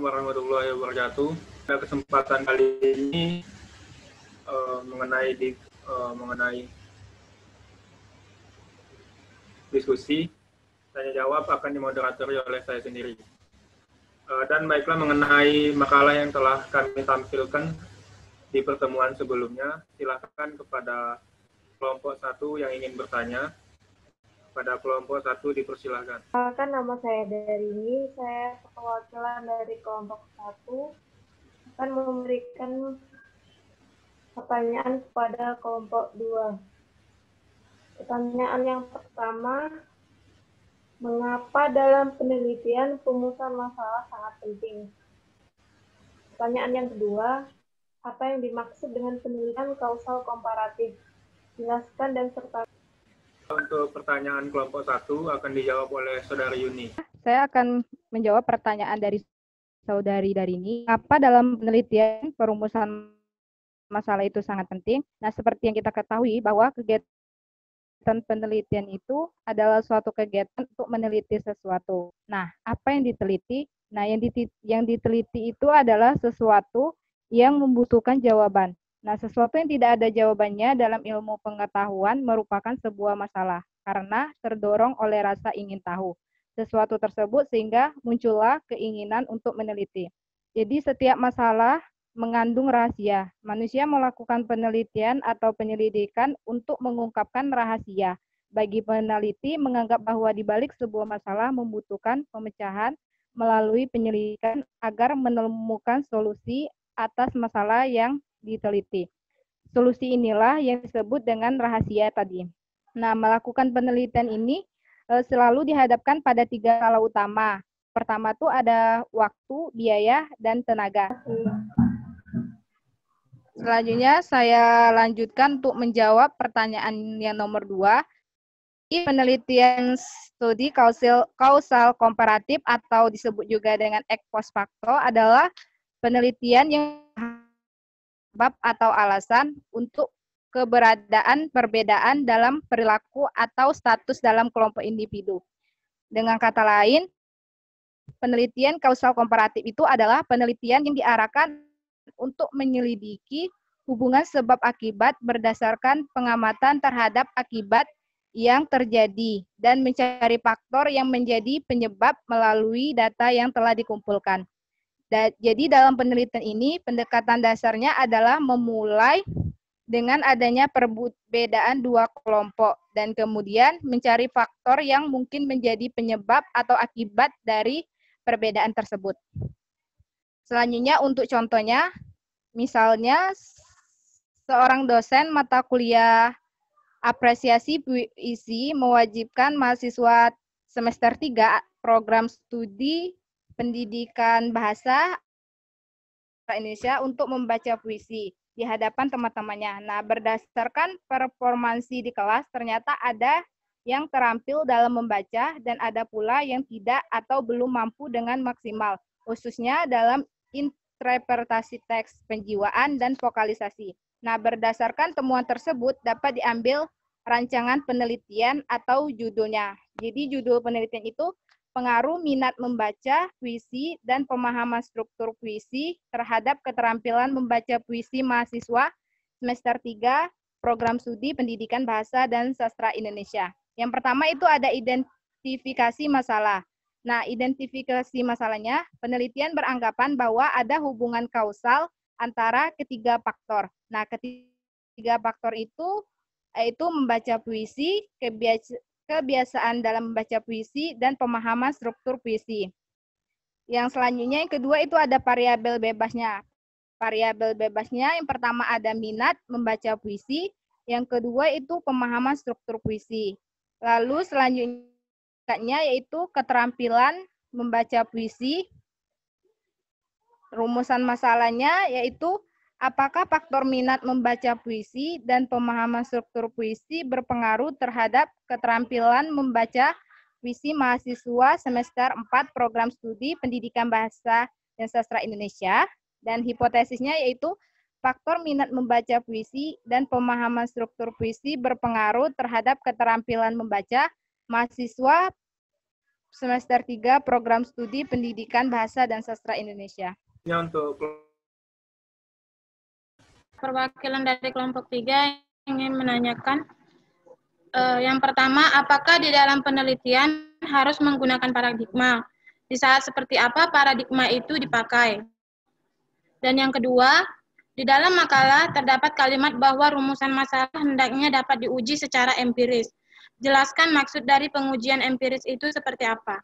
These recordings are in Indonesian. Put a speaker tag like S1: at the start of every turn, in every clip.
S1: Assalamualaikum warahmatullahi wabarakatuh. Pada kesempatan kali ini mengenai diskusi tanya jawab akan dimoderatori oleh saya sendiri. Dan baiklah, mengenai makalah yang telah kami tampilkan di pertemuan sebelumnya, silakan kepada kelompok 1 yang ingin bertanya. Pada kelompok 1 dipersilahkan.
S2: Kan nama saya Darini, saya perwakilan dari kelompok 1 akan memberikan pertanyaan kepada kelompok 2. Pertanyaan yang pertama, mengapa dalam penelitian perumusan masalah sangat penting? Pertanyaan yang kedua, apa yang dimaksud dengan penelitian kausal komparatif? Jelaskan dan serta.
S1: Untuk pertanyaan kelompok 1 akan dijawab oleh Saudari Yuni.
S3: Saya akan menjawab pertanyaan dari Saudari Darini. Apa dalam penelitian perumusan masalah itu sangat penting? Nah, seperti yang kita ketahui bahwa kegiatan penelitian itu adalah suatu kegiatan untuk meneliti sesuatu. Nah, apa yang diteliti? Nah, yang diteliti itu adalah sesuatu yang membutuhkan jawaban. Nah, sesuatu yang tidak ada jawabannya dalam ilmu pengetahuan merupakan sebuah masalah karena terdorong oleh rasa ingin tahu sesuatu tersebut sehingga muncullah keinginan untuk meneliti. Jadi setiap masalah mengandung rahasia. Manusia melakukan penelitian atau penyelidikan untuk mengungkapkan rahasia. Bagi peneliti menganggap bahwa di balik sebuah masalah membutuhkan pemecahan melalui penyelidikan agar menemukan solusi atas masalah yang diteliti. Solusi inilah yang disebut dengan rahasia tadi. Nah, melakukan penelitian ini selalu dihadapkan pada 3 skala utama. Pertama tuh ada waktu, biaya, dan tenaga. Selanjutnya saya lanjutkan untuk menjawab pertanyaan yang nomor 2. Penelitian studi kausal komparatif atau disebut juga dengan ex post facto adalah penelitian yang sebab atau alasan untuk keberadaan perbedaan dalam perilaku atau status dalam kelompok individu. Dengan kata lain, penelitian kausal komparatif itu adalah penelitian yang diarahkan untuk menyelidiki hubungan sebab akibat berdasarkan pengamatan terhadap akibat yang terjadi dan mencari faktor yang menjadi penyebab melalui data yang telah dikumpulkan. Jadi dalam penelitian ini, pendekatan dasarnya adalah memulai dengan adanya perbedaan 2 kelompok dan kemudian mencari faktor yang mungkin menjadi penyebab atau akibat dari perbedaan tersebut. Selanjutnya untuk contohnya, misalnya seorang dosen mata kuliah apresiasi puisi mewajibkan mahasiswa semester 3 program studi pendidikan bahasa Indonesia untuk membaca puisi di hadapan teman-temannya. Nah, berdasarkan performansi di kelas, ternyata ada yang terampil dalam membaca dan ada pula yang tidak atau belum mampu dengan maksimal, khususnya dalam interpretasi teks, penjiwaan, dan vokalisasi. Nah, berdasarkan temuan tersebut dapat diambil rancangan penelitian atau judulnya. Jadi judul penelitian itu pengaruh minat membaca puisi dan pemahaman struktur puisi terhadap keterampilan membaca puisi mahasiswa semester 3 program studi pendidikan bahasa dan sastra Indonesia. Yang pertama itu ada identifikasi masalah. Nah, identifikasi masalahnya, penelitian beranggapan bahwa ada hubungan kausal antara ketiga faktor. Nah, ketiga faktor itu yaitu membaca puisi, kebiasaan dalam membaca puisi, dan pemahaman struktur puisi. Yang selanjutnya, yang kedua itu ada variabel bebasnya. Variabel bebasnya yang pertama ada minat membaca puisi, yang kedua itu pemahaman struktur puisi. Lalu selanjutnya yaitu keterampilan membaca puisi. Rumusan masalahnya yaitu apakah faktor minat membaca puisi dan pemahaman struktur puisi berpengaruh terhadap keterampilan membaca puisi mahasiswa semester 4 program studi pendidikan bahasa dan sastra Indonesia? Dan hipotesisnya yaitu faktor minat membaca puisi dan pemahaman struktur puisi berpengaruh terhadap keterampilan membaca mahasiswa semester 3 Program Studi Pendidikan Bahasa dan Sastra Indonesia.
S1: Ya, untuk
S4: perwakilan dari kelompok 3 ingin menanyakan, yang pertama, apakah di dalam penelitian harus menggunakan paradigma? Di saat seperti apa paradigma itu dipakai? Dan yang kedua, di dalam makalah terdapat kalimat bahwa rumusan masalah hendaknya dapat diuji secara empiris. Jelaskan maksud dari pengujian empiris itu seperti apa?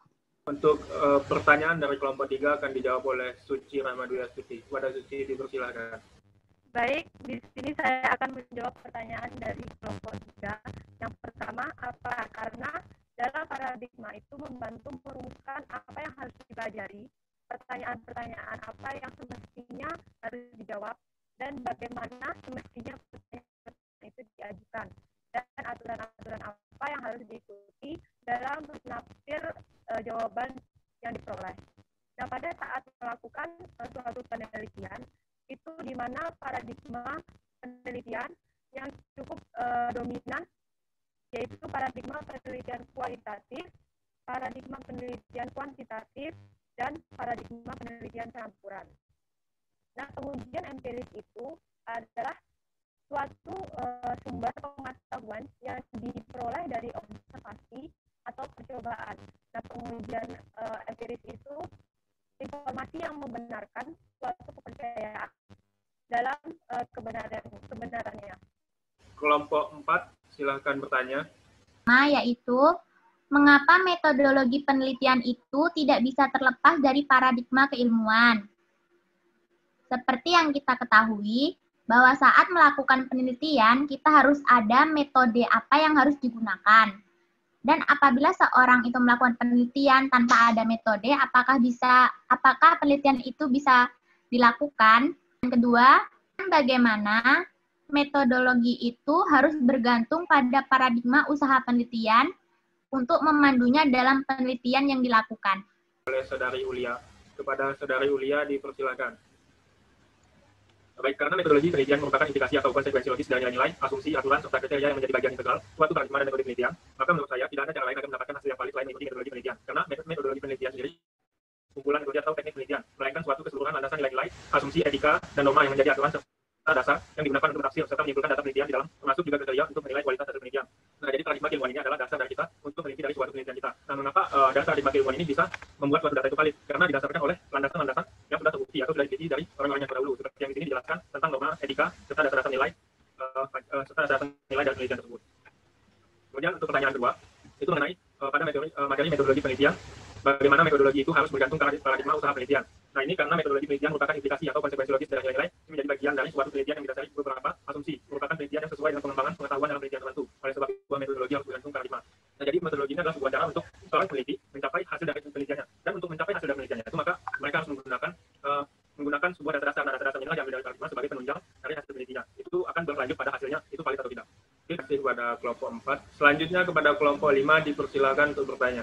S1: Untuk pertanyaan dari kelompok 3 akan dijawab oleh Suci Rahmaduyastuti. Kepada Suci dipersilakan.
S5: Baik, di sini saya akan menjawab pertanyaan dari kelompok 3. Yang pertama, apa? Karena dalam paradigma itu membantu merumuskan apa yang harus dipelajari, pertanyaan-pertanyaan apa yang semestinya harus dijawab, dan bagaimana semestinya pertanyaan itu diajukan, dan aturan-aturan apa yang harus diikuti dalam menafsir jawaban yang diperoleh. Nah, pada saat melakukan suatu penelitian, itu di mana paradigma penelitian yang cukup dominan, yaitu paradigma penelitian kualitatif, paradigma penelitian kuantitatif, dan paradigma penelitian campuran. Nah, pengujian empiris itu adalah suatu sumber pengetahuan yang diperoleh dari observasi atau percobaan. Nah, pengujian empiris itu informasi yang membenarkan suatu kepercayaan dalam kebenarannya.
S1: Kelompok 4, silakan bertanya.
S6: Yaitu, mengapa metodologi penelitian itu tidak bisa terlepas dari paradigma keilmuan? Seperti yang kita ketahui, bahwa saat melakukan penelitian, kita harus ada metode apa yang harus digunakan. Dan apabila seorang itu melakukan penelitian tanpa ada metode, apakah penelitian itu bisa dilakukan? Dan kedua, bagaimana metodologi itu harus bergantung pada paradigma usaha penelitian untuk memandunya dalam penelitian yang dilakukan.
S1: Oleh Saudari Ulia. Kepada Saudari Ulia dipersilakan. Baik, karena metodologi penelitian merupakan implikasi atau konsekuensi logis dari nilai-nilai, asumsi, aturan, serta kriteria yang menjadi bagian integral suatu paradigma dan metode penelitian, maka menurut saya tidak ada cara lain agar mendapatkan hasil yang valid selain mengikuti metodologi penelitian. Karena metodologi penelitian sendiri kumpulan metode atau teknik penelitian, melainkan suatu keseluruhan landasan nilai-nilai, asumsi, etika, dan norma yang menjadi aturan serta dasar yang digunakan untuk menafsir serta menyimpulkan data penelitian di dalam, termasuk juga kriteria untuk menilai kualitas hasil penelitian. Nah, jadi paradigma keilmuan ini adalah dasar dari kita untuk meneliti dari suatu penelitian kita. Nah, mengapa dasar paradigma keilmuan ini bisa membuat suatu data itu valid? Karena didasarkan oleh landasan-landasan yang sudah terbukti atau sudah diteliti dari orang-orang yang terdahulu. Seperti yang di sini dijelaskan tentang norma, etika, serta dasar-dasar nilai, dari penelitian tersebut. Kemudian untuk pertanyaan kedua, itu mengenai pada materi metodologi penelitian, bagaimana metodologi itu harus bergantung pada paradigma usaha penelitian. Nah, ini karena metodologi penelitian merupakan implikasi atau konsekuensi logis dari nilai-nilai yang menjadi bagian dari suatu penelitian yang didasari beberapa asumsi, merupakan penelitian yang sesuai dengan pengembangan pengetahuan dalam penelitian tertentu. Oleh sebab itu, metodologi harus bergantung paradigma. Nah, jadi metodologi ini adalah sebuah cara untuk seorang peneliti mencapai hasil dari penelitiannya. Dan untuk mencapai hasil dari penelitiannya itu, maka mereka harus menggunakan sebuah data-data inilah yang menjadi paradigma sebagai penunjang dari hasil penelitiannya. Itu akan berlanjut pada hasilnya, itu valid atau tidak. Terima kasih kepada kelompok 4. Selanjutnya kepada kelompok 5 dipersilakan untuk bertanya.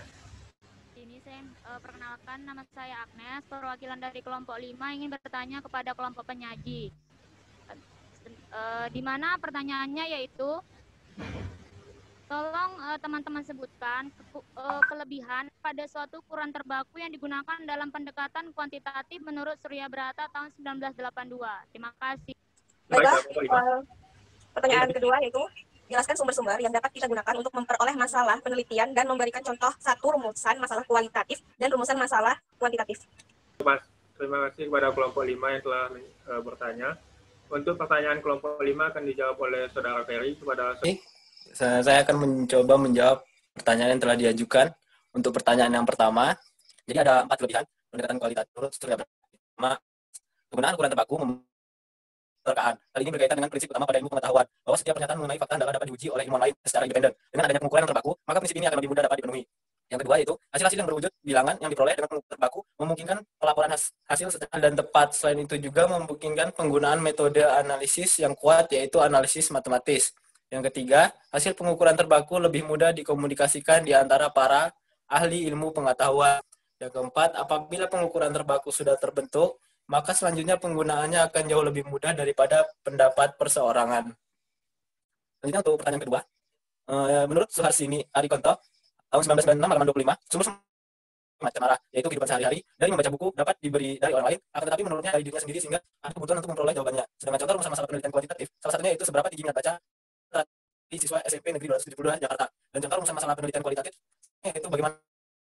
S7: Perkenalkan, nama saya Agnes, perwakilan dari kelompok 5 ingin bertanya kepada kelompok penyaji. Di mana pertanyaannya yaitu, tolong teman-teman sebutkan kelebihan pada suatu ukuran terbaku yang digunakan dalam pendekatan kuantitatif menurut Surya Brata tahun 1982. Terima kasih.
S8: Baiklah, pertanyaan kedua yaitu, jelaskan sumber-sumber yang dapat kita gunakan untuk memperoleh masalah penelitian dan memberikan contoh satu rumusan masalah kualitatif dan rumusan masalah kuantitatif.
S1: Terima kasih kepada kelompok 5 yang telah bertanya. Untuk pertanyaan kelompok 5 akan dijawab oleh Saudara Ferry.
S9: Saya akan mencoba menjawab pertanyaan yang telah diajukan. Untuk pertanyaan yang pertama, jadi ada 4 kelebihan pendekatan kualitatif menurut Surya Brata. Penggunaan ukuran terbaku Hal ini berkaitan dengan prinsip utama pada ilmu pengetahuan, bahwa setiap pernyataan mengenai fakta adalah dapat diuji oleh ilmuwan lain secara independen. Dengan adanya pengukuran yang terbaku, maka prinsip ini akan lebih mudah dapat dipenuhi. Yang kedua itu, hasil-hasil yang berwujud bilangan yang diperoleh dengan pengukuran terbaku memungkinkan pelaporan hasil secara dan tepat. Selain itu juga memungkinkan penggunaan metode analisis yang kuat, yaitu analisis matematis. Yang ketiga, hasil pengukuran terbaku lebih mudah dikomunikasikan di antara para ahli ilmu pengetahuan. Yang keempat, apabila pengukuran terbaku sudah terbentuk, maka selanjutnya penggunaannya akan jauh lebih mudah daripada pendapat perseorangan. Selanjutnya untuk pertanyaan kedua, menurut Suharsini Arikonto, tahun 1996 halaman 25, sumber macam arah, yaitu kehidupan sehari-hari. Dari membaca buku dapat diberi dari orang lain, akan tetapi menurutnya dari dirinya sendiri sehingga ada kebutuhan untuk memperoleh jawabannya. Sedangkan contoh masalah penelitian kuantitatif, salah satunya itu seberapa tinggi minat baca di siswa SMP Negeri 272 Jakarta. Dan contoh masalah penelitian kualitatif itu bagaimana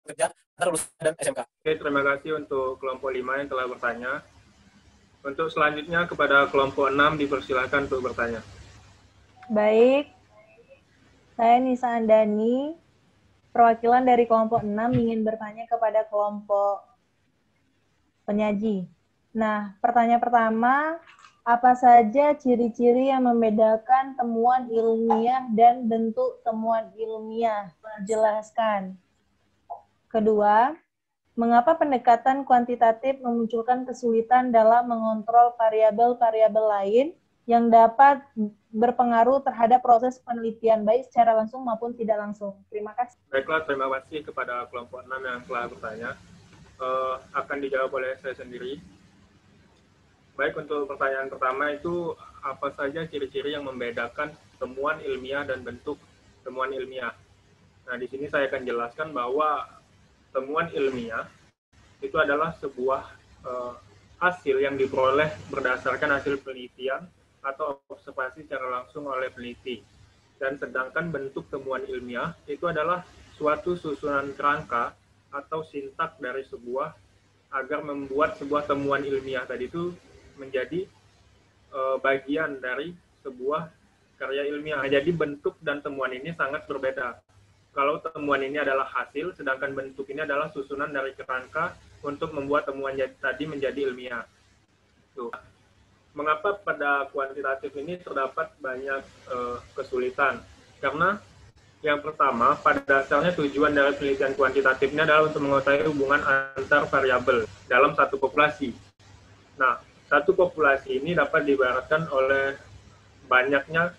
S9: kerja antara lulusan dan SMK.
S1: Oke, terima kasih untuk kelompok 5 yang telah bertanya. Untuk selanjutnya kepada kelompok 6 dipersilakan untuk bertanya.
S10: Baik, saya Nisa Andani, perwakilan dari kelompok 6 ingin bertanya kepada kelompok penyaji. Nah, pertanyaan pertama, apa saja ciri-ciri yang membedakan temuan ilmiah dan bentuk temuan ilmiah? Jelaskan. Kedua, mengapa pendekatan kuantitatif memunculkan kesulitan dalam mengontrol variabel-variabel lain yang dapat berpengaruh terhadap proses penelitian, baik secara langsung maupun tidak langsung? Terima kasih.
S1: Baiklah, terima kasih kepada kelompok 6 yang telah bertanya. Akan dijawab oleh saya sendiri. Baik, untuk pertanyaan pertama itu, apa saja ciri-ciri yang membedakan temuan ilmiah dan bentuk temuan ilmiah? Nah, di sini saya akan jelaskan bahwa temuan ilmiah itu adalah sebuah hasil yang diperoleh berdasarkan hasil penelitian atau observasi secara langsung oleh peneliti. Dan sedangkan bentuk temuan ilmiah itu adalah suatu susunan kerangka atau sintak dari sebuah agar membuat sebuah temuan ilmiah tadi itu menjadi bagian dari sebuah karya ilmiah. Jadi bentuk dan temuan ini sangat berbeda. Kalau temuan ini adalah hasil, sedangkan bentuk ini adalah susunan dari kerangka untuk membuat temuan tadi menjadi ilmiah. Tuh. Mengapa pada kuantitatif ini terdapat banyak kesulitan? Karena yang pertama, pada dasarnya tujuan dari penelitian kuantitatif ini adalah untuk mengetahui hubungan antar variabel dalam satu populasi. Nah, satu populasi ini dapat diibaratkan oleh banyaknya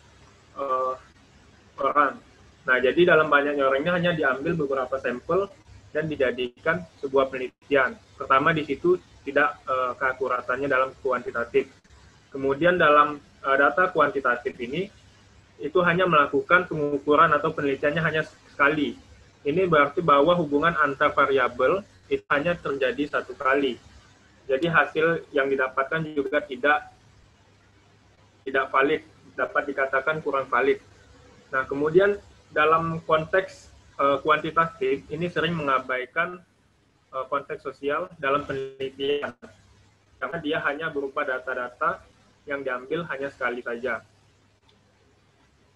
S1: orang. Nah, jadi dalam banyaknya orang ini hanya diambil beberapa sampel dan dijadikan sebuah penelitian. Pertama, di situ tidak keakuratannya dalam kuantitatif. Kemudian dalam data kuantitatif ini, itu hanya melakukan pengukuran atau penelitiannya hanya sekali. Ini berarti bahwa hubungan antar variabel itu hanya terjadi satu kali. Jadi hasil yang didapatkan juga tidak valid, dapat dikatakan kurang valid. Nah, kemudian dalam konteks kuantitatif ini sering mengabaikan konteks sosial dalam penelitian karena dia hanya berupa data-data yang diambil hanya sekali saja.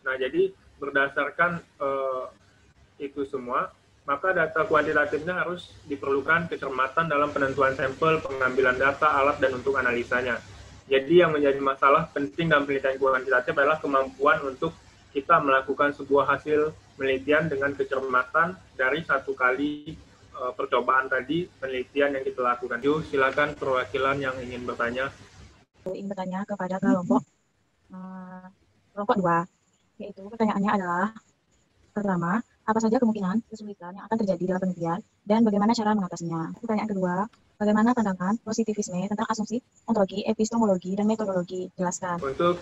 S1: Nah, jadi berdasarkan itu semua, maka data kuantitatifnya harus diperlukan kecermatan dalam penentuan sampel, pengambilan data, alat, dan untuk analisanya. Jadi yang menjadi masalah penting dalam penelitian kuantitatif adalah kemampuan untuk kita melakukan sebuah hasil penelitian dengan kecermatan dari satu kali percobaan tadi, penelitian yang kita lakukan. Yuk, silakan perwakilan yang ingin bertanya.
S11: Ingin bertanya kepada kelompok 2, yaitu pertanyaannya adalah, pertama, apa saja kemungkinan kesulitan yang akan terjadi dalam penelitian dan bagaimana cara mengatasinya? Pertanyaan kedua, bagaimana pandangan positivisme tentang asumsi, ontologi, epistemologi, dan metodologi? Jelaskan.
S1: Untuk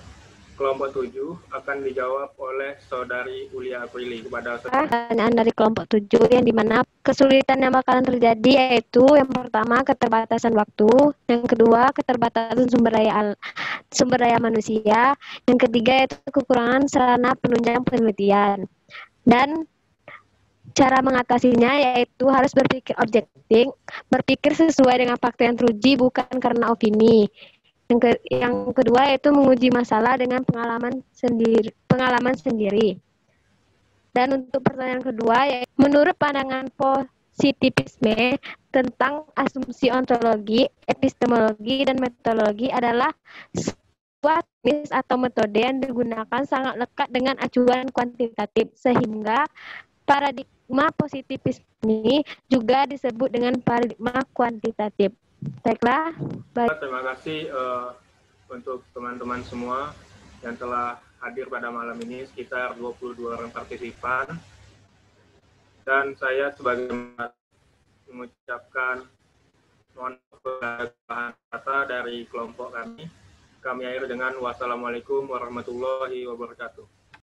S1: kelompok 7 akan dijawab oleh Saudari Ulia Aprili. Kepada
S12: pertanyaan dari kelompok 7 yang dimana kesulitan yang bakalan terjadi yaitu yang pertama keterbatasan waktu, yang kedua keterbatasan sumber daya manusia, yang ketiga yaitu kekurangan sarana penunjang penelitian. Dan cara mengatasinya yaitu harus berpikir objektif, berpikir sesuai dengan fakta yang teruji bukan karena opini. Yang kedua yaitu menguji masalah dengan pengalaman sendiri. Dan untuk pertanyaan kedua, yaitu menurut pandangan positivisme tentang asumsi ontologi, epistemologi, dan metodologi adalah sebuah teknis atau metode yang digunakan sangat lekat dengan acuan kuantitatif, sehingga paradigma positivisme ini juga disebut dengan paradigma kuantitatif. Baiklah.
S1: Terima kasih untuk teman-teman semua yang telah hadir pada malam ini, sekitar 22 orang partisipan. Dan saya sebagai mengucapkan mohon maaf kata dari kelompok kami. Kami akhiri dengan wassalamualaikum warahmatullahi wabarakatuh.